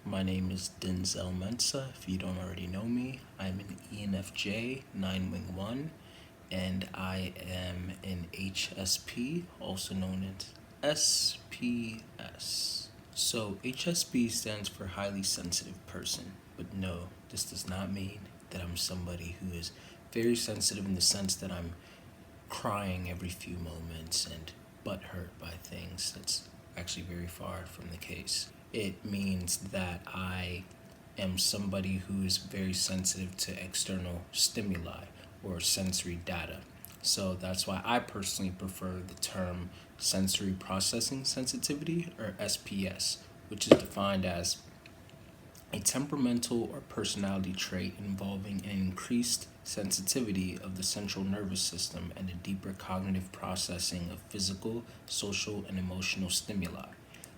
My name is Denzel Mensah. If you don't already know me, I'm an ENFJ 9 Wing 1, and I am an HSP, also known as SPS. So, HSP stands for highly sensitive person, but no, this does not mean that I'm somebody who is very sensitive in the sense that I'm crying every few moments and butthurt by things. That's actually very far from the case. It means that I am somebody who is very sensitive to external stimuli or sensory data. So that's why I personally prefer the term sensory processing sensitivity, or SPS, which is defined as a temperamental or personality trait involving an increased sensitivity of the central nervous system and a deeper cognitive processing of physical, social, and emotional stimuli.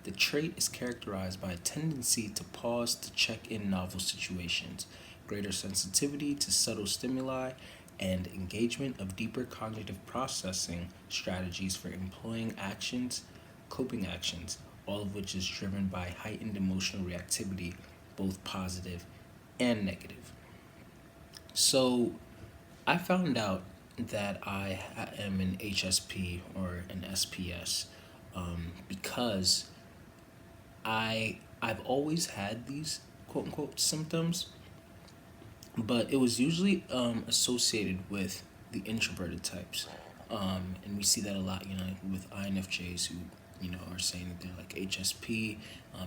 The trait is characterized by a tendency to pause to check in novel situations, greater sensitivity to subtle stimuli, and engagement of deeper cognitive processing strategies for employing actions, coping actions, all of which is driven by heightened emotional reactivity, both positive and negative. So I found out that I am an HSP or an SPS because I've always had these quote unquote symptoms, but it was usually associated with the introverted types, and we see that a lot, with INFJs who are saying that they're like HSP,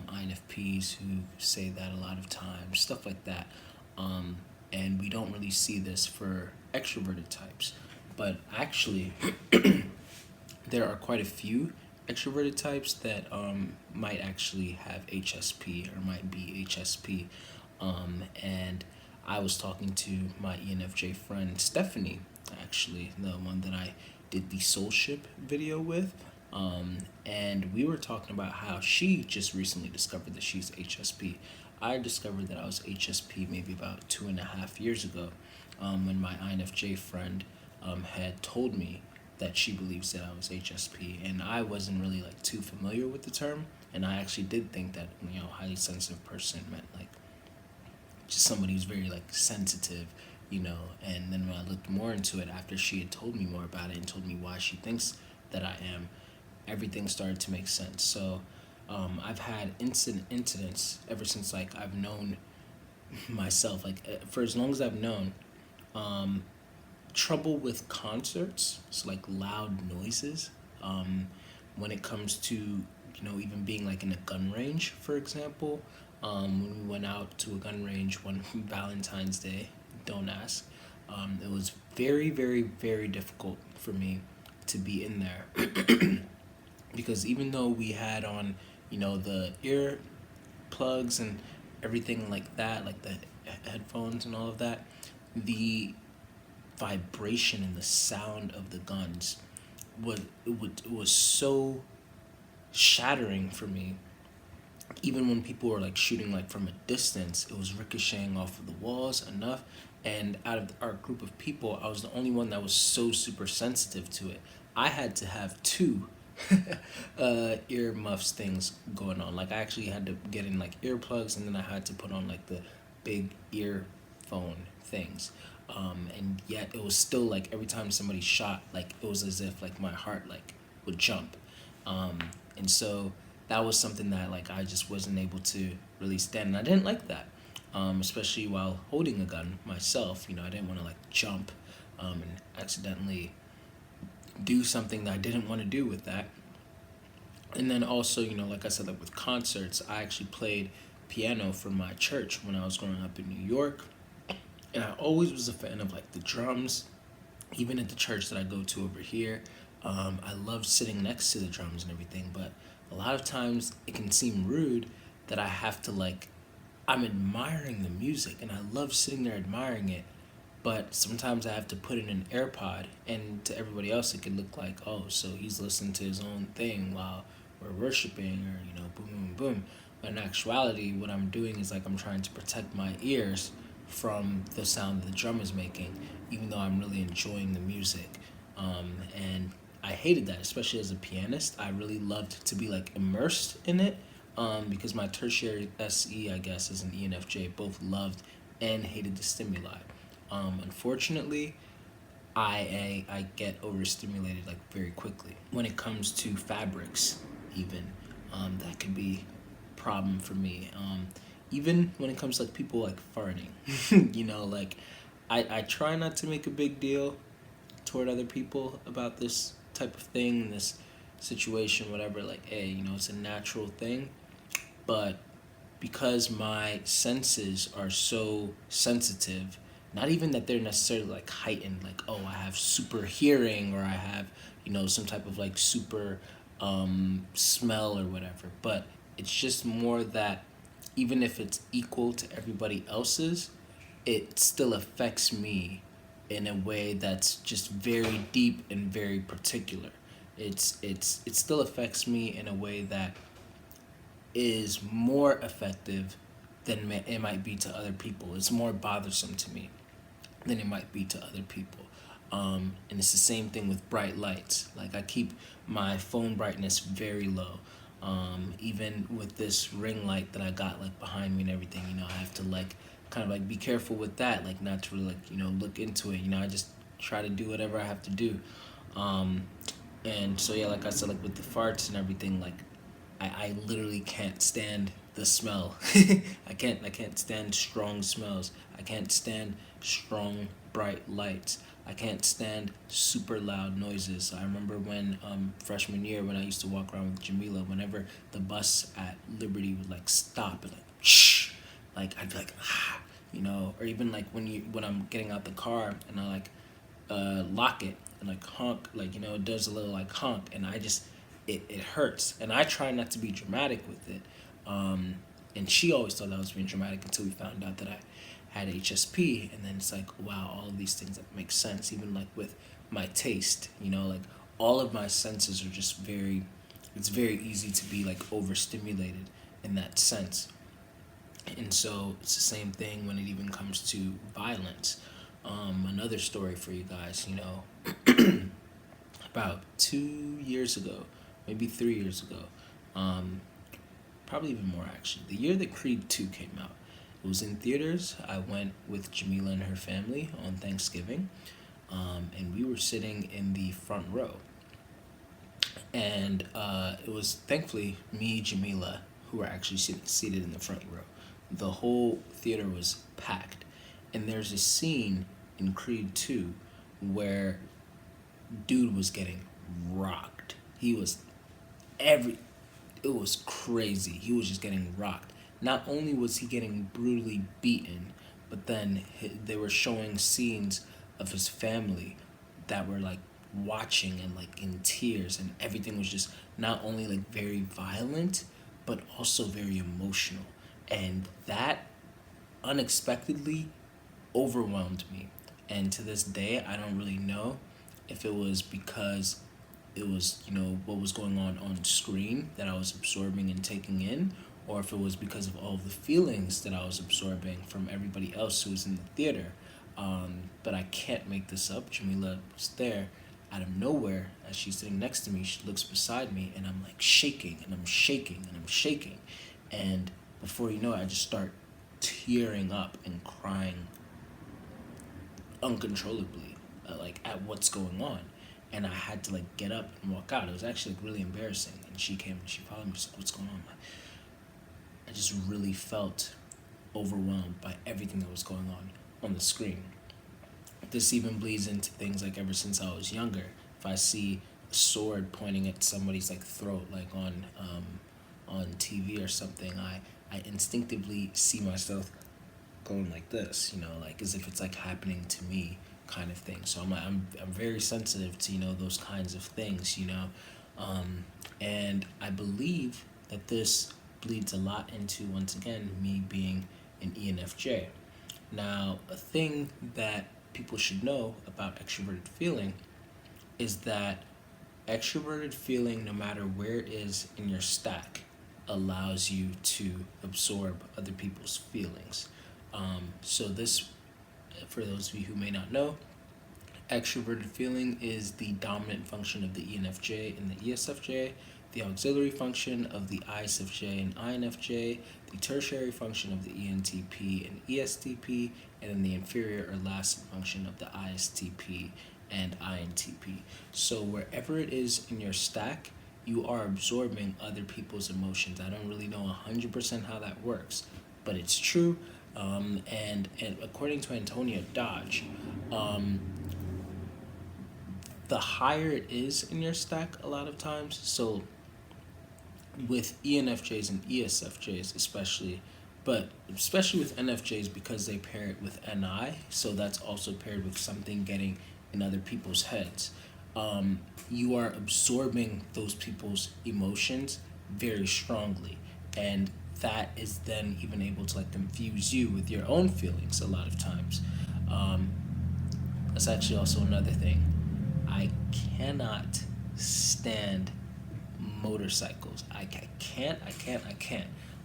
INFPs who say that a lot of times, stuff like that, and we don't really see this for extroverted types, but actually there are quite a few extroverted types that might actually have HSP or might be HSP. And I was talking to my ENFJ friend Stephanie, actually, the one that I did the soul ship video with. And we were talking about how she just recently discovered that she's HSP. I discovered that I was HSP maybe about 2.5 years ago, when my INFJ friend had told me that she believes that I was HSP, and I wasn't really like too familiar with the term, and I actually did think that highly sensitive person meant like just somebody who's very like sensitive. And then when I looked more into it after she had told me more about it and told me why she thinks that I am, everything started to make sense. So I've had incidents ever since like I've known myself, like for as long as I've known. Trouble with concerts, so like loud noises. When it comes to even being like in a gun range, for example, when we went out to a gun range one Valentine's Day, don't ask. It was very, very, very difficult for me to be in there because even though we had on, the ear plugs and everything like that, like the headphones and all of that, the vibration and the sound of the guns was so shattering for me. Even when people were like shooting like from a distance, it was ricocheting off of the walls enough. And out of our group of people, I was the only one that was so super sensitive to it. I had to have two ear muffs things going on. Like I actually had to get in like earplugs, and then I had to put on like the big earphone things. And yet it was still like every time somebody shot, like it was as if like my heart like would jump. And so that was something that like I just wasn't able to really stand, and I didn't like that, especially while holding a gun myself. I didn't want to like jump and accidentally do something that I didn't want to do with that. And then also, like I said, like with concerts, I actually played piano for my church when I was growing up in New York, and I always was a fan of like the drums. Even at the church that I go to over here, I love sitting next to the drums and everything. But a lot of times it can seem rude that I have to like, I'm admiring the music and I love sitting there admiring it, but sometimes I have to put in an AirPod, and to everybody else it could look like, oh, so he's listening to his own thing while we're worshiping, or boom, boom, boom. But in actuality, what I'm doing is like I'm trying to protect my ears from the sound the drum is making, even though I'm really enjoying the music. And I hated that, especially as a pianist. I really loved to be like immersed in it, because my tertiary SE, I guess, is an ENFJ, both loved and hated the stimuli. Unfortunately, I get overstimulated like very quickly. When it comes to fabrics, even that could be a problem for me. Even when it comes to like people like farting, like I try not to make a big deal toward other people about this type of thing, this situation, whatever. Like, hey, it's a natural thing, but because my senses are so sensitive, not even that they're necessarily like heightened, like, oh, I have super hearing or I have, some type of like super smell or whatever, but it's just more that even if it's equal to everybody else's, it still affects me in a way that's just very deep and very particular. It still affects me in a way that is more effective than it might be to other people. It's more bothersome to me than it might be to other people. And it's the same thing with bright lights. Like, I keep my phone brightness very low. Even with this ring light that I got like behind me and everything, I have to like kind of like be careful with that, like not to really like look into it. I just try to do whatever I have to do. And so yeah, like I said, like with the farts and everything, like I literally can't stand the smell. I can't stand strong smells. I can't stand strong bright lights. I can't stand super loud noises. I remember when freshman year when I used to walk around with Jamila, whenever the bus at Liberty would like stop and like shh, like I'd be like or even like when I'm getting out the car and I like lock it and like honk, like it does a little like honk, and I just it hurts, and I try not to be dramatic with it. And she always thought I was being dramatic until we found out that I had HSP, and then it's like, wow, all of these things that make sense, even like with my taste, like all of my senses are just it's very easy to be like overstimulated in that sense. And so it's the same thing when it even comes to violence. Another story for you guys, about 2 years ago, maybe 3 years ago, probably even more actually, the year that Creed 2 came out. It was in theaters. I went with Jamila and her family on Thanksgiving, and we were sitting in the front row. And it was thankfully me, Jamila, who were actually seated in the front row. The whole theater was packed. And there's a scene in Creed 2 where dude was getting rocked. Every it was crazy. He was just getting rocked. Not only was he getting brutally beaten, but then they were showing scenes of his family that were like watching and like in tears, and everything was just not only like very violent but also very emotional. And that unexpectedly overwhelmed me. And to this day, I don't really know if it was because it was, what was going on screen that I was absorbing and taking in, or if it was because of all of the feelings that I was absorbing from everybody else who was in the theater. But I can't make this up. Jamila was there out of nowhere as she's sitting next to me. She looks beside me, and I'm like shaking, and I'm shaking, and I'm shaking. And before you know it, I just start tearing up and crying uncontrollably, like at what's going on. And I had to like get up and walk out. It was actually like, really embarrassing. And she came and she followed me. She's like, "What's going on?" I just really felt overwhelmed by everything that was going on the screen. This even bleeds into things like ever since I was younger. If I see a sword pointing at somebody's like throat, like on TV or something, I instinctively see myself going like this, like as if it's like happening to me, kind of thing. So I'm very sensitive to those kinds of things, and I believe that this bleeds a lot into, once again, me being an ENFJ. Now, a thing that people should know about extroverted feeling is that extroverted feeling, no matter where it is in your stack, allows you to absorb other people's feelings. So this, for those of you who may not know, extroverted feeling is the dominant function of the ENFJ and the ESFJ. the auxiliary function of the ISFJ and INFJ, the tertiary function of the ENTP and ESTP, and then the inferior or lasting function of the ISTP and INTP. So wherever it is in your stack, you are absorbing other people's emotions. I don't really know 100% how that works, but it's true. And according to Antonia Dodge, the higher it is in your stack a lot of times, so with ENFJs and ESFJs especially, but especially with NFJs because they pair it with NI, so that's also paired with something getting in other people's heads. You are absorbing those people's emotions very strongly, and that is then even able to like confuse you with your own feelings a lot of times. That's actually also another thing. I cannot stand motorcycles. I can't.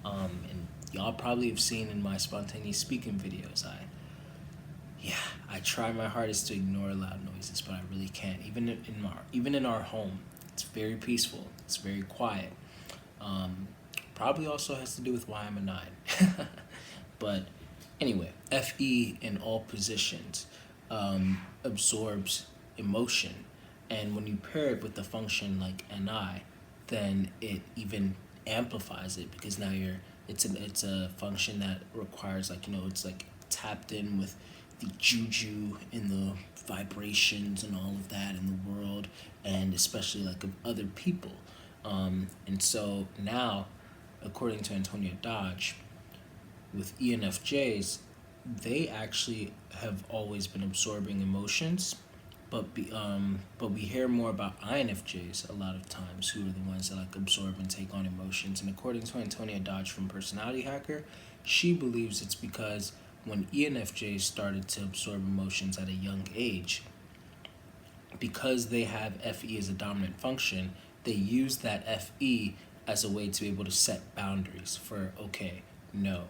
And y'all probably have seen in my spontaneous speaking videos, I try my hardest to ignore loud noises, but I really can't. Even in our home, it's very peaceful. It's very quiet. Probably also has to do with why I'm a 9. But anyway, FE in all positions absorbs emotion, and when you pair it with the function like NI, then it even amplifies it, because now it's a function that requires it's like tapped in with the juju and the vibrations and all of that in the world, and especially like of other people. And so now, according to Antonia Dodge, with ENFJs, they actually have always been absorbing emotions, but we hear more about INFJs a lot of times, who are the ones that like absorb and take on emotions. And according to Antonia Dodge from Personality Hacker, she believes it's because when ENFJs started to absorb emotions at a young age, because they have FE as a dominant function, they use that FE as a way to be able to set boundaries for, okay, no,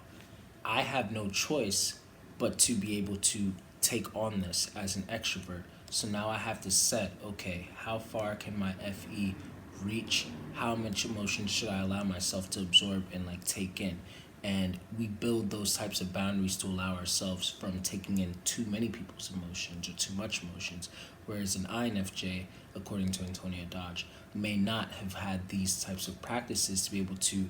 I have no choice but to be able to take on this as an extrovert. So now I have to set, okay, how far can my FE reach? How much emotion should I allow myself to absorb and like take in? And we build those types of boundaries to allow ourselves from taking in too many people's emotions or too much emotions. Whereas an INFJ, according to Antonia Dodge, may not have had these types of practices to be able to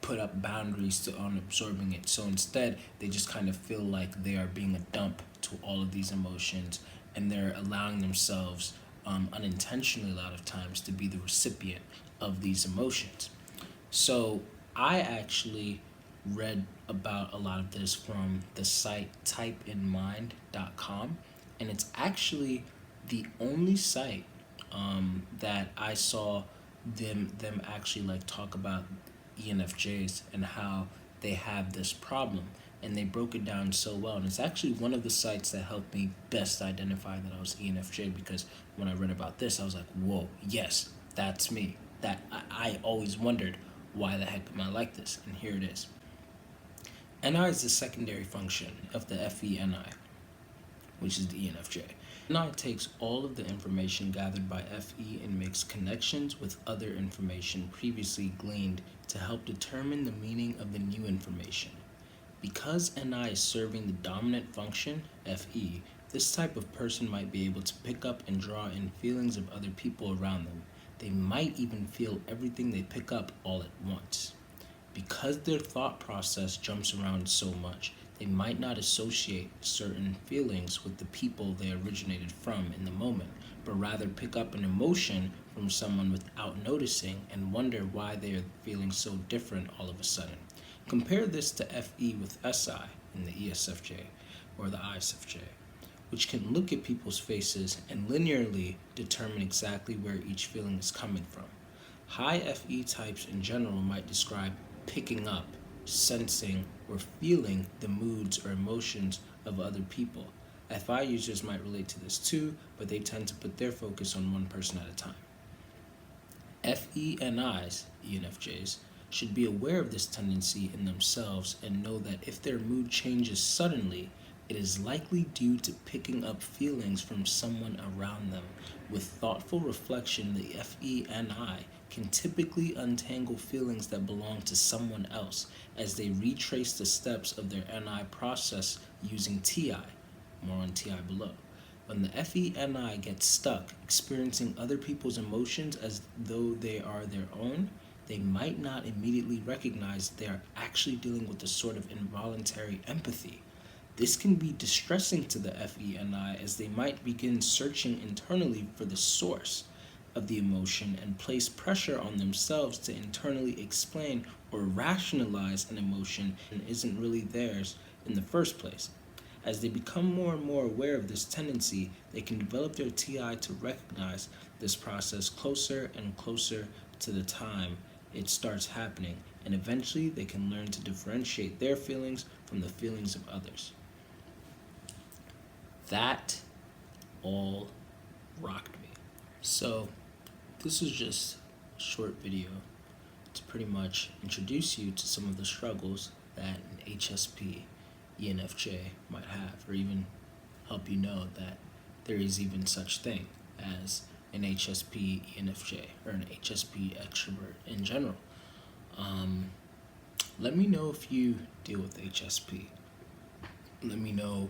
put up boundaries on absorbing it. So instead, they just kind of feel like they are being a dump to all of these emotions, and they're allowing themselves unintentionally a lot of times to be the recipient of these emotions. So I actually read about a lot of this from the site typeinmind.com, and it's actually the only site that I saw them actually like talk about ENFJs and how they have this problem, and they broke it down so well. And it's actually one of the sites that helped me best identify that I was ENFJ, because when I read about this, I was like, whoa, yes, that's me. That I always wondered, why the heck am I like this? And here it is. NI is the secondary function of the FE-NI, which is the ENFJ. NI takes all of the information gathered by FE and makes connections with other information previously gleaned to help determine the meaning of the new information. Because NI is serving the dominant function, FE, this type of person might be able to pick up and draw in feelings of other people around them. They might even feel everything they pick up all at once. Because their thought process jumps around so much, they might not associate certain feelings with the people they originated from in the moment, but rather pick up an emotion from someone without noticing and wonder why they are feeling so different all of a sudden. Compare this to FE with SI in the ESFJ or the ISFJ, which can look at people's faces and linearly determine exactly where each feeling is coming from. High FE types in general might describe picking up, sensing, or feeling the moods or emotions of other people. FI users might relate to this too, but they tend to put their focus on one person at a time. FE-NIs, ENFJs, should be aware of this tendency in themselves and know that if their mood changes suddenly, it is likely due to picking up feelings from someone around them. With thoughtful reflection, the FE-NI can typically untangle feelings that belong to someone else as they retrace the steps of their NI process using TI. More on TI below. When the FENI gets stuck, experiencing other people's emotions as though they are their own, they might not immediately recognize they are actually dealing with a sort of involuntary empathy. This can be distressing to the FENI as they might begin searching internally for the source of the emotion and place pressure on themselves to internally explain or rationalize an emotion that isn't really theirs in the first place. As they become more and more aware of this tendency, they can develop their TI to recognize this process closer and closer to the time it starts happening, and eventually they can learn to differentiate their feelings from the feelings of others. That all rocked me. So this is just a short video to pretty much introduce you to some of the struggles that an HSP ENFJ might have, or even help you know that there is even such thing as an HSP ENFJ or an HSP extrovert in general. Let me know if you deal with HSP. Let me know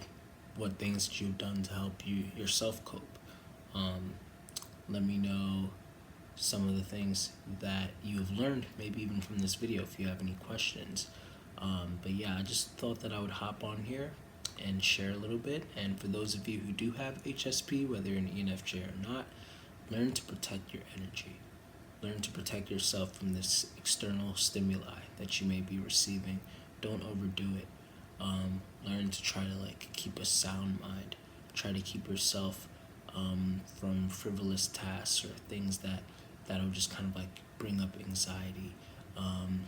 what things that you've done to help you yourself cope. Let me know some of the things that you have learned, maybe even from this video, if you have any questions. But yeah, I just thought that I would hop on here and share a little bit. And for those of you who do have HSP, whether you're an ENFJ or not, learn to protect your energy. Learn to protect yourself from this external stimuli that you may be receiving. Don't overdo it. Learn to try to keep a sound mind. Try to keep yourself from frivolous tasks or things that'll just kind of bring up anxiety.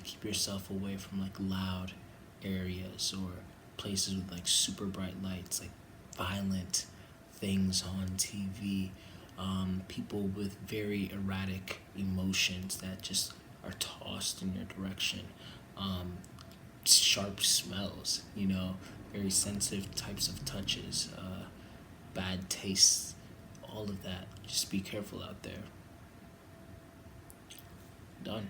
Keep yourself away from loud areas or places with super bright lights, violent things on TV, people with very erratic emotions that just are tossed in your direction, sharp smells, very sensitive types of touches, bad tastes, all of that. Just be careful out there. Done.